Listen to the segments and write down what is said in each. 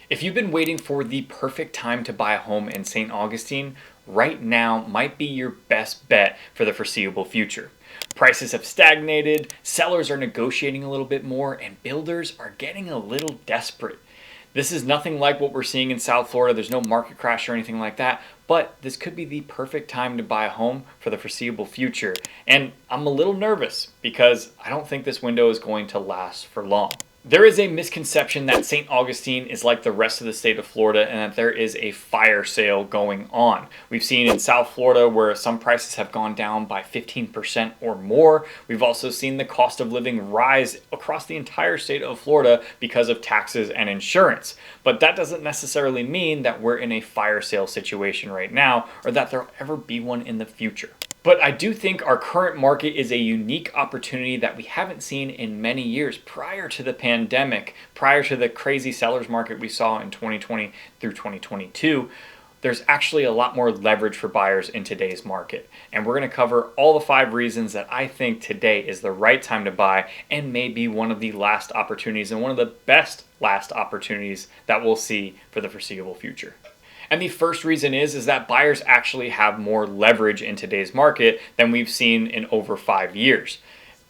If you've been waiting for the perfect time to buy a home in St. Augustine, right now might be your best bet for the foreseeable future. Prices have stagnated, sellers are negotiating a little bit more, and builders are getting a little desperate. This is nothing like what we're seeing in South Florida. There's no market crash or anything like that, but this could be the perfect time to buy a home for the foreseeable future. And I'm a little nervous because I don't think this window is going to last for long. There is a misconception that St. Augustine is like the rest of the state of Florida and that there is a fire sale going on. We've seen in South Florida where some prices have gone down by 15% or more. We've also seen the cost of living rise across the entire state of Florida because of taxes and insurance. But that doesn't necessarily mean that we're in a fire sale situation right now or that there'll ever be one in the future. But I do think our current market is a unique opportunity that we haven't seen in many years prior to the pandemic, prior to the crazy sellers market we saw in 2020 through 2022. There's actually a lot more leverage for buyers in today's market. And we're going to cover all the 5 reasons that I think today is the right time to buy and may be one of the last opportunities and one of the best last opportunities that we'll see for the foreseeable future. And the first reason is that buyers actually have more leverage in today's market than we've seen in over 5 years.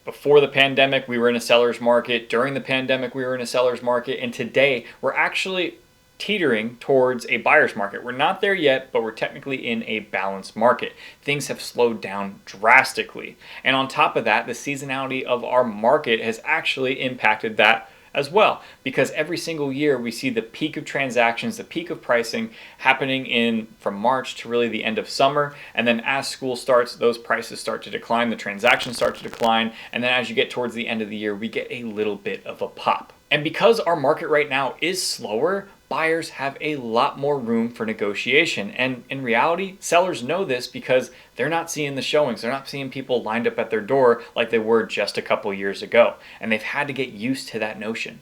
Before the pandemic, we were in a seller's market. During the pandemic, we were in a seller's market. And today, we're actually teetering towards a buyer's market. We're not there yet, but we're technically in a balanced market. Things have slowed down drastically. And on top of that, the seasonality of our market has actually impacted that as well, because every single year we see the peak of transactions, the peak of pricing happening in from March to really the end of summer, and then as school starts, those prices start to decline, the transactions start to decline, and then as you get towards the end of the year, we get a little bit of a pop. And because our market right now is slower, buyers have a lot more room for negotiation. And in reality, sellers know this because they're not seeing the showings. They're not seeing people lined up at their door like they were just a couple years ago. And they've had to get used to that notion.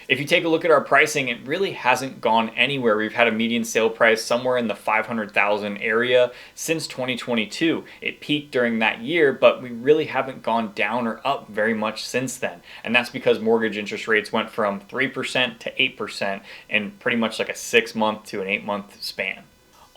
If you take a look at our pricing, it really hasn't gone anywhere. We've had a median sale price somewhere in the 500,000 area since 2022. It peaked during that year, but we really haven't gone down or up very much since then. And that's because mortgage interest rates went from 3% to 8% in pretty much like a 6-month to an 8-month span.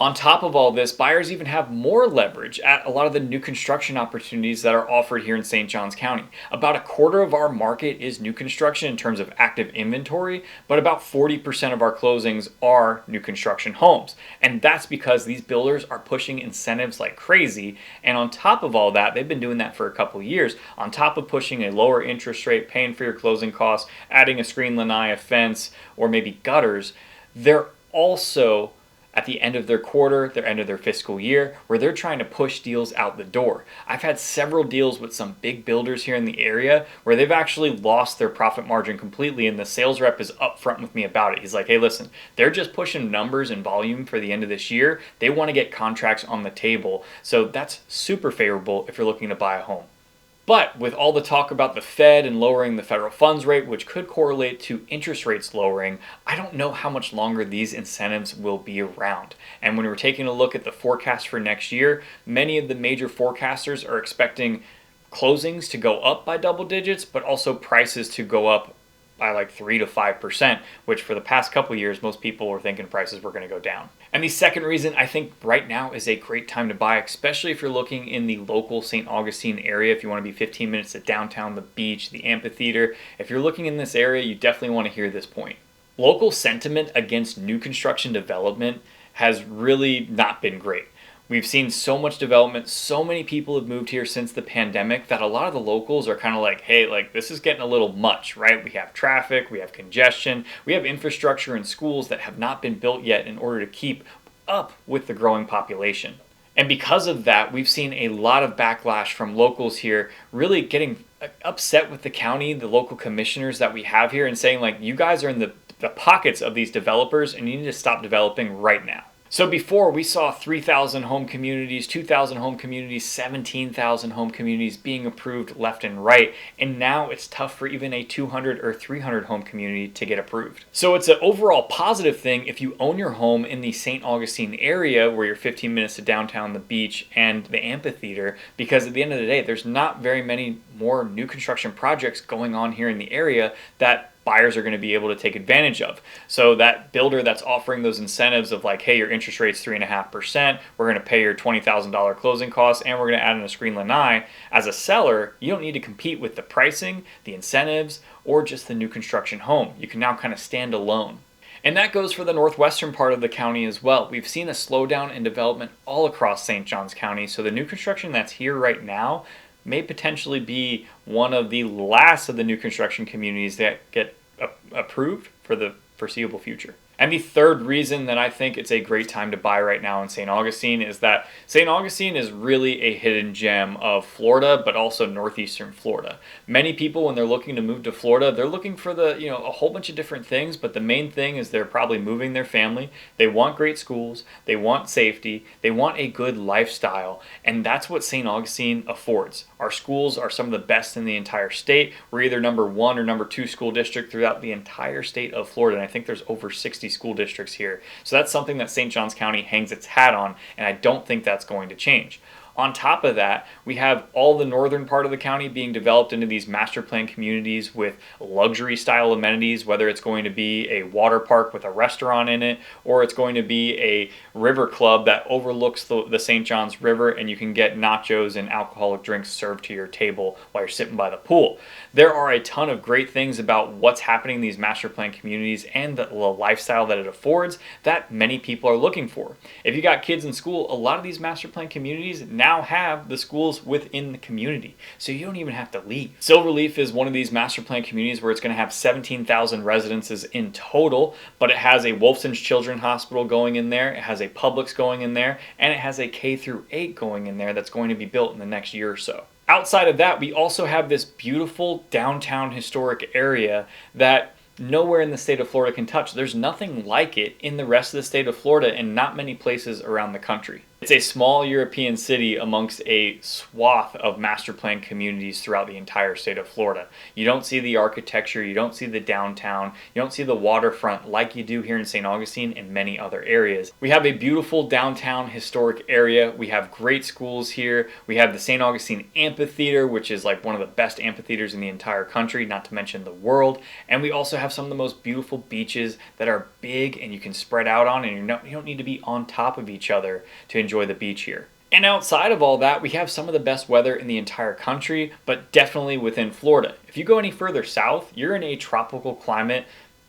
On top of all this, buyers even have more leverage at a lot of the new construction opportunities that are offered here in St. Johns County. About a quarter of our market is new construction in terms of active inventory, but about 40% of our closings are new construction homes. And that's because these builders are pushing incentives like crazy. And on top of all that, they've been doing that for a couple years. On top of pushing a lower interest rate, paying for your closing costs, adding a screen lanai, a fence, or maybe gutters, they're also at the end of their quarter, their end of their fiscal year, where they're trying to push deals out the door. I've had several deals with some big builders here in the area where they've actually lost their profit margin completely, and the sales rep is upfront with me about it. He's like, hey, listen, they're just pushing numbers and volume for the end of this year. They want to get contracts on the table. So that's super favorable if you're looking to buy a home. But with all the talk about the Fed and lowering the federal funds rate, which could correlate to interest rates lowering, I don't know how much longer these incentives will be around. And when we're taking a look at the forecast for next year, many of the major forecasters are expecting closings to go up by double digits, but also prices to go up by like 3 to 5%, which for the past couple years, most people were thinking prices were going to go down. And the second reason I think right now is a great time to buy, especially if you're looking in the local St. Augustine area, if you want to be 15 minutes to downtown, the beach, the amphitheater. If you're looking in this area, you definitely want to hear this point. Local sentiment against new construction development has really not been great. We've seen so much development, so many people have moved here since the pandemic that a lot of the locals are kind of like, hey, like this is getting a little much, right? We have traffic, we have congestion, we have infrastructure and schools that have not been built yet in order to keep up with the growing population. And because of that, we've seen a lot of backlash from locals here really getting upset with the county, the local commissioners that we have here and saying like, you guys are in the pockets of these developers and you need to stop developing right now. So before we saw 3,000 home communities, 2,000 home communities, 17,000 home communities being approved left and right. And now it's tough for even a 200 or 300 home community to get approved. So it's an overall positive thing if you own your home in the St. Augustine area where you're 15 minutes to downtown, the beach, and the amphitheater, because at the end of the day, there's not very many more new construction projects going on here in the area that buyers are going to be able to take advantage of. So that builder that's offering those incentives of like, hey, your interest rate's 3.5%, we're going to pay your $20,000 closing costs, and we're going to add in a screen lanai. As a seller, you don't need to compete with the pricing, the incentives, or just the new construction home. You can now kind of stand alone. And that goes for the northwestern part of the county as well. We've seen a slowdown in development all across St. Johns County, so the new construction that's here right now may potentially be one of the last of the new construction communities that get approved for the foreseeable future. And the third reason that I think it's a great time to buy right now in St. Augustine is that St. Augustine is really a hidden gem of Florida, but also northeastern Florida. Many people, when they're looking to move to Florida, they're looking for a whole bunch of different things, but the main thing is they're probably moving their family. They want great schools, they want safety, they want a good lifestyle, and that's what St. Augustine affords. Our schools are some of the best in the entire state. We're either number 1 or number 2 school district throughout the entire state of Florida, and I think there's over 60 school districts here. So that's something that St. Johns County hangs its hat on, and I don't think that's going to change. On top of that, we have all the northern part of the county being developed into these master plan communities with luxury style amenities, whether it's going to be a water park with a restaurant in it, or it's going to be a river club that overlooks the St. Johns River, and you can get nachos and alcoholic drinks served to your table while you're sitting by the pool. There are a ton of great things about what's happening in these master plan communities and the lifestyle that it affords that many people are looking for. If you got kids in school, a lot of these master plan communities now have the schools within the community, so you don't even have to leave. Silverleaf is one of these master plan communities where it's going to have 17,000 residences in total, but it has a Wolfson's Children's Hospital going in there, it has a Publix going in there, and it has a K-8 going in there that's going to be built in the next year or so. Outside of that, we also have this beautiful downtown historic area that nowhere in the state of Florida can touch. There's nothing like it in the rest of the state of Florida and not many places around the country. It's a small European city amongst a swath of master plan communities throughout the entire state of Florida. You don't see the architecture, you don't see the downtown, you don't see the waterfront like you do here in St. Augustine and many other areas. We have a beautiful downtown historic area. We have great schools here. We have the St. Augustine Amphitheater, which is like one of the best amphitheaters in the entire country, not to mention the world. And we also have some of the most beautiful beaches that are big and you can spread out on, and you don't need to be on top of each other to enjoy the beach here. And outside of all that, we have some of the best weather in the entire country, but definitely within Florida. If you go any further south, you're in a tropical climate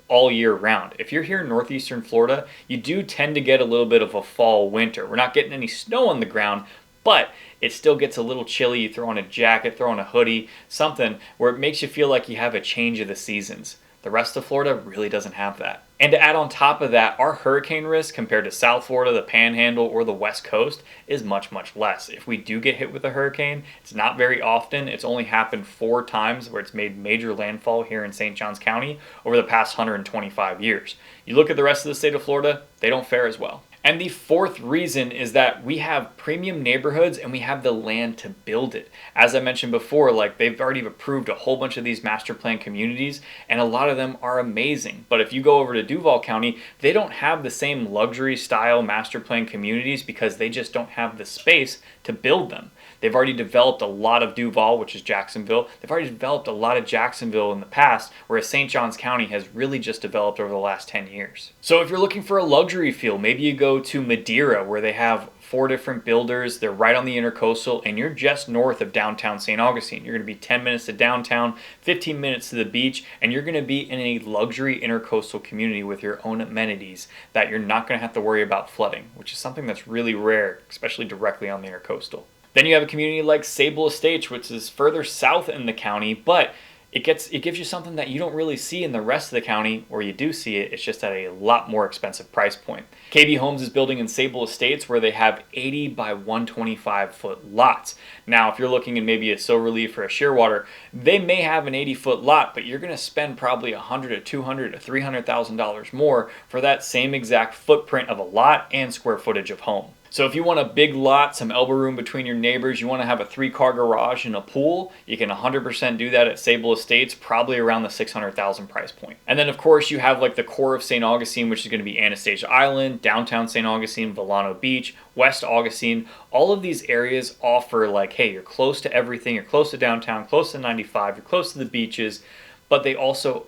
all year round. If you're here in northeastern Florida, you do tend to get a little bit of a fall winter. We're not getting any snow on the ground, but it still gets a little chilly. You throw on a jacket, throw on a hoodie, something where it makes you feel like you have a change of the seasons. The rest of Florida really doesn't have that. And to add on top of that, our hurricane risk compared to South Florida, the Panhandle, or the West Coast is much, much less. If we do get hit with a hurricane, it's not very often. It's only happened 4 times where it's made major landfall here in St. Johns County over the past 125 years. You look at the rest of the state of Florida, they don't fare as well. And the fourth reason is that we have premium neighborhoods and we have the land to build it. As I mentioned before, like they've already approved a whole bunch of these master plan communities and a lot of them are amazing. But if you go over to Duval County, they don't have the same luxury style master plan communities because they just don't have the space to build them. They've already developed a lot of Duval, which is Jacksonville. They've already developed a lot of Jacksonville in the past, whereas St. Johns County has really just developed over the last 10 years. So if you're looking for a luxury feel, maybe you go to Madeira, where they have 4 different builders. They're right on the intercoastal, and you're just north of downtown St. Augustine. You're going to be 10 minutes to downtown, 15 minutes to the beach, and you're going to be in a luxury intercoastal community with your own amenities that you're not going to have to worry about flooding, which is something that's really rare, especially directly on the intercoastal. Then you have a community like Sable Estates, which is further south in the county, but it gives you something that you don't really see in the rest of the county, or you do see it, it's just at a lot more expensive price point. KB Homes is building in Sable Estates where they have 80 by 125 foot lots. Now, if you're looking in maybe a Silverleaf or a Shearwater, they may have an 80-foot lot, but you're going to spend probably $100 to $200 to $300,000 more for that same exact footprint of a lot and square footage of home. So if you want a big lot, some elbow room between your neighbors, you want to have a 3-car garage and a pool, you can 100% do that at Sable Estates, probably around the $600,000 price point. And then of course you have like the core of St. Augustine, which is going to be Anastasia Island, downtown St. Augustine, Volano Beach, West Augustine. All of these areas offer like, hey, you're close to everything, you're close to downtown, close to 95, you're close to the beaches, but they also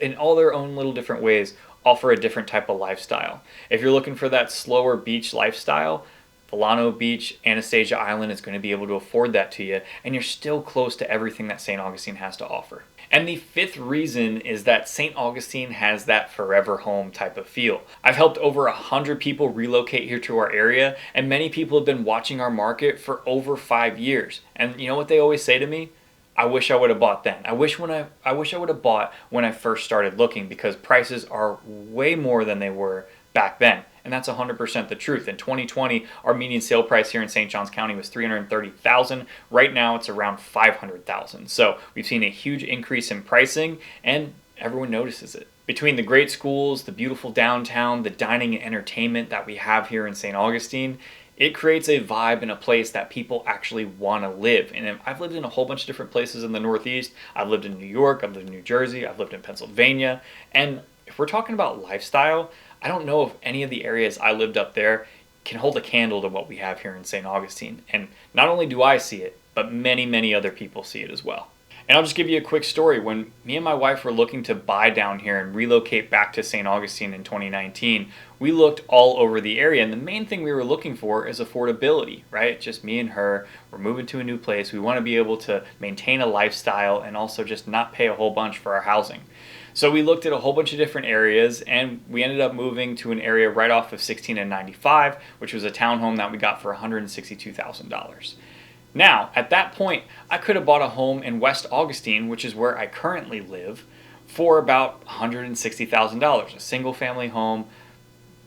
in all their own little different ways, offer a different type of lifestyle. If you're looking for that slower beach lifestyle, Volano Beach, Anastasia Island is going to be able to afford that to you, and you're still close to everything that St. Augustine has to offer. And the fifth reason is that St. Augustine has that forever home type of feel. I've helped over 100 people relocate here to our area, and many people have been watching our market for over 5 years. And you know what they always say to me? I wish I would have bought then. I wish I would have bought when I first started looking, because prices are way more than they were back then. And that's 100% the truth. In 2020, our median sale price here in St. Johns County was $330,000. Right now, it's around $500,000. So we've seen a huge increase in pricing, and everyone notices it. Between the great schools, the beautiful downtown, the dining and entertainment that we have here in St. Augustine, it creates a vibe and a place that people actually want to live. And I've lived in a whole bunch of different places in the Northeast. I've lived in New York, I've lived in New Jersey, I've lived in Pennsylvania. And if we're talking about lifestyle, I don't know if any of the areas I lived up there can hold a candle to what we have here in St. Augustine. And not only do I see it, but many, many other people see it as well. And I'll just give you a quick story. When me and my wife were looking to buy down here and relocate back to St. Augustine in 2019, we looked all over the area. And the main thing we were looking for is affordability, right? Just me and her. We're moving to a new place. We want to be able to maintain a lifestyle and also just not pay a whole bunch for our housing. So we looked at a whole bunch of different areas, and we ended up moving to an area right off of 16 and 95, which was a townhome that we got for $162,000. Now, at that point, I could have bought a home in West Augustine, which is where I currently live, for about $160,000. A single family home,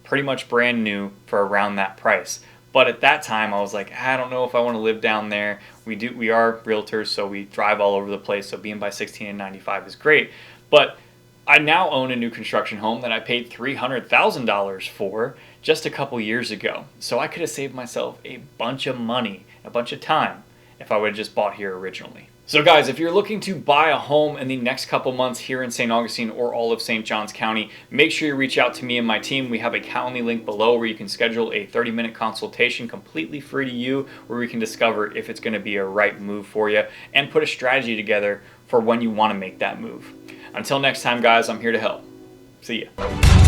pretty much brand new, for around that price. But at that time, I was like, I don't know if I want to live down there. We are realtors, so we drive all over the place, so being by 16 and 95 is great. But I now own a new construction home that I paid $300,000 for just a couple years ago. So I could have saved myself a bunch of money, a bunch of time, if I would have just bought here originally. So guys, if you're looking to buy a home in the next couple months here in St. Augustine or all of St. Johns County, make sure you reach out to me and my team. We have a Calendly link below where you can schedule a 30-minute consultation completely free to you, where we can discover if it's going to be a right move for you and put a strategy together for when you want to make that move. Until next time, guys, I'm here to help. See ya.